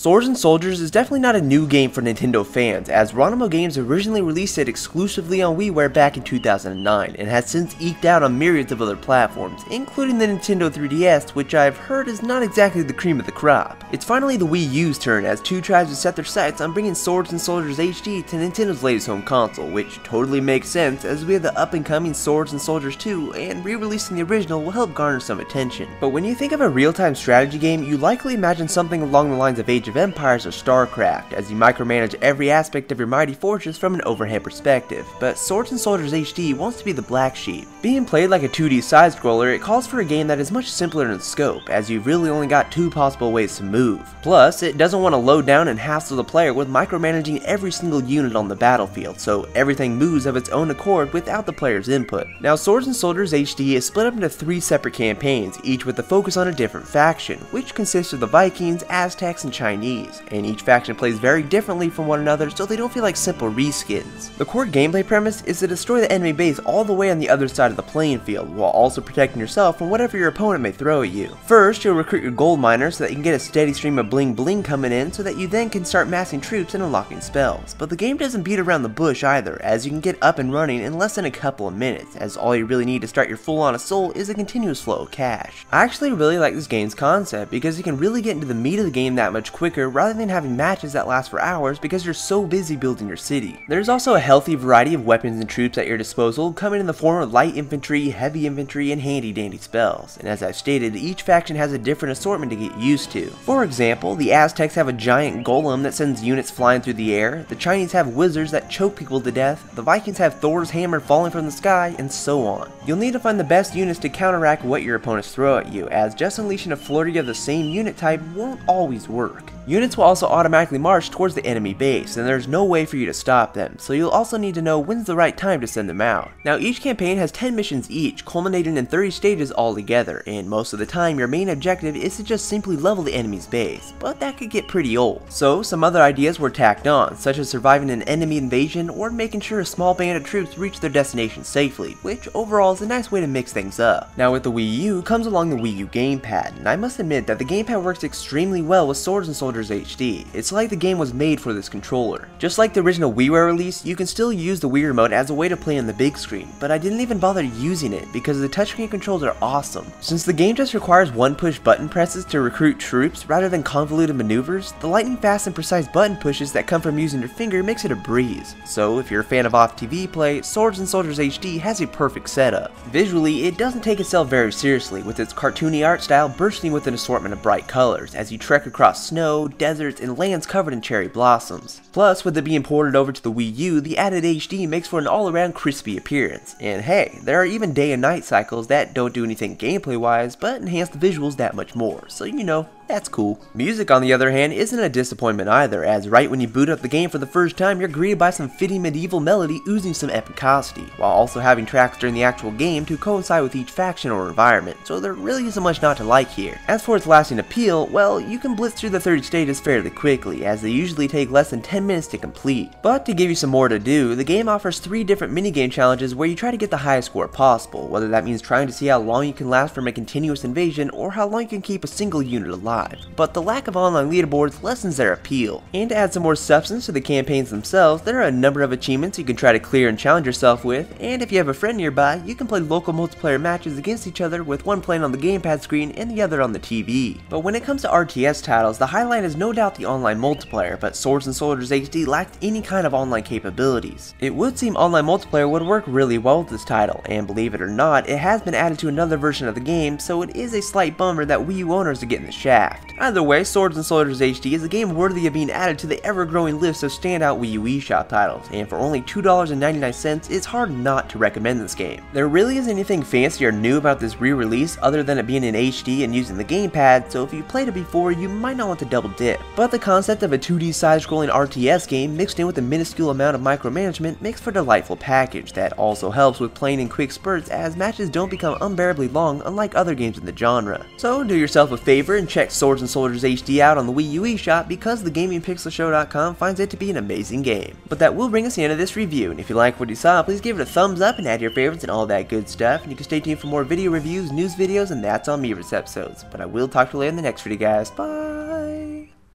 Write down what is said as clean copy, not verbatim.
Swords and Soldiers is definitely not a new game for Nintendo fans, as Ronimo Games originally released it exclusively on WiiWare back in 2009, and has since eked out on myriads of other platforms, including the Nintendo 3DS, which I've heard is not exactly the cream of the crop. It's finally the Wii U's turn, as two tries to set their sights on bringing Swords and Soldiers HD to Nintendo's latest home console, which totally makes sense, as we have the up-and-coming Swords and Soldiers 2, and re-releasing the original will help garner some attention. But when you think of a real-time strategy game, you likely imagine something along the lines of Age of Empires or StarCraft, as you micromanage every aspect of your mighty fortress from an overhead perspective. But Swords and Soldiers HD wants to be the black sheep. Being played like a 2D side-scroller, it calls for a game that is much simpler in scope, as you've really only got two possible ways to move. Plus, it doesn't want to load down and hassle the player with micromanaging every single unit on the battlefield, so everything moves of its own accord without the player's input. Now, Swords and Soldiers HD is split up into 3 separate campaigns, each with a focus on a different faction, which consists of the Vikings, Aztecs, and Chinese, and each faction plays very differently from one another, so they don't feel like simple reskins. The core gameplay premise is to destroy the enemy base all the way on the other side of the playing field, while also protecting yourself from whatever your opponent may throw at you. First, you'll recruit your gold miner so that you can get a steady stream of bling bling coming in, so that you then can start massing troops and unlocking spells. But the game doesn't beat around the bush either, as you can get up and running in less than a couple of minutes, as all you really need to start your full-on assault is a continuous flow of cash. I actually really like this game's concept, because you can really get into the meat of the game that much quicker rather than having matches that last for hours because you're so busy building your city. There's also a healthy variety of weapons and troops at your disposal, coming in the form of light infantry, heavy infantry, and handy dandy spells. And as I've stated, each faction has a different assortment to get used to. For example, the Aztecs have a giant golem that sends units flying through the air, the Chinese have wizards that choke people to death, the Vikings have Thor's hammer falling from the sky, and so on. You'll need to find the best units to counteract what your opponents throw at you, as just unleashing a flurry of the same unit type won't always work. Units will also automatically march towards the enemy base, and there's no way for you to stop them, so you'll also need to know when's the right time to send them out. Now, each campaign has 10 missions each, culminating in 30 stages altogether, and most of the time your main objective is to just simply level the enemy's base, but that could get pretty old. So some other ideas were tacked on, such as surviving an enemy invasion or making sure a small band of troops reach their destination safely, which overall is a nice way to mix things up. Now with the Wii U comes along the Wii U Gamepad, and I must admit that the gamepad works extremely well with Swords and Soldiers HD. It's like the game was made for this controller. Just like the original WiiWare release, you can still use the Wii Remote as a way to play on the big screen, but I didn't even bother using it because the touchscreen controls are awesome. Since the game just requires one push button presses to recruit troops rather than convoluted maneuvers, the lightning fast and precise button pushes that come from using your finger makes it a breeze. So if you're a fan of off-TV play, Swords and Soldiers HD has a perfect setup. Visually, it doesn't take itself very seriously, with its cartoony art style bursting with an assortment of bright colors as you trek across snow, deserts, and lands covered in cherry blossoms. Plus, with it being ported over to the Wii U, the added HD makes for an all-around crispy appearance. And hey, there are even day and night cycles that don't do anything gameplay-wise, but enhance the visuals that much more, so you know, that's cool. Music, on the other hand, isn't a disappointment either, as right when you boot up the game for the first time, you're greeted by some fitting medieval melody oozing some epicosity, while also having tracks during the actual game to coincide with each faction or environment, so there really isn't much not to like here. As for its lasting appeal, well, you can blitz through the 30 stages fairly quickly, as they usually take less than 10 minutes to complete. But to give you some more to do, the game offers 3 different minigame challenges where you try to get the highest score possible, whether that means trying to see how long you can last from a continuous invasion or how long you can keep a single unit alive. But the lack of online leaderboards lessens their appeal. And to add some more substance to the campaigns themselves, there are a number of achievements you can try to clear and challenge yourself with, and if you have a friend nearby, you can play local multiplayer matches against each other, with one playing on the gamepad screen and the other on the TV. But when it comes to RTS titles, the highlight is no doubt the online multiplayer, but Swords and Soldiers HD lacked any kind of online capabilities. It would seem online multiplayer would work really well with this title, and believe it or not, it has been added to another version of the game, so it is a slight bummer that Wii U owners are getting the shaft. Either way, Swords and Soldiers HD is a game worthy of being added to the ever-growing list of standout Wii U eShop titles, and for only $2.99, it's hard not to recommend this game. There really isn't anything fancy or new about this re-release other than it being in HD and using the gamepad, so if you played it before, you might not want to double dip. But the concept of a 2D side-scrolling RTS game mixed in with a minuscule amount of micromanagement makes for a delightful package that also helps with playing in quick spurts, as matches don't become unbearably long unlike other games in the genre. So do yourself a favor and check Swords and Soldiers HD out on the Wii U eShop, because thegamingpixelshow.com finds it to be an amazing game. But that will bring us to the end of this review, and if you like what you saw, please give it a thumbs up and add your favorites and all that good stuff, and you can stay tuned for more video reviews, news videos, and that's on me for this episodes. But I will talk to you later in the next video, guys. Bye!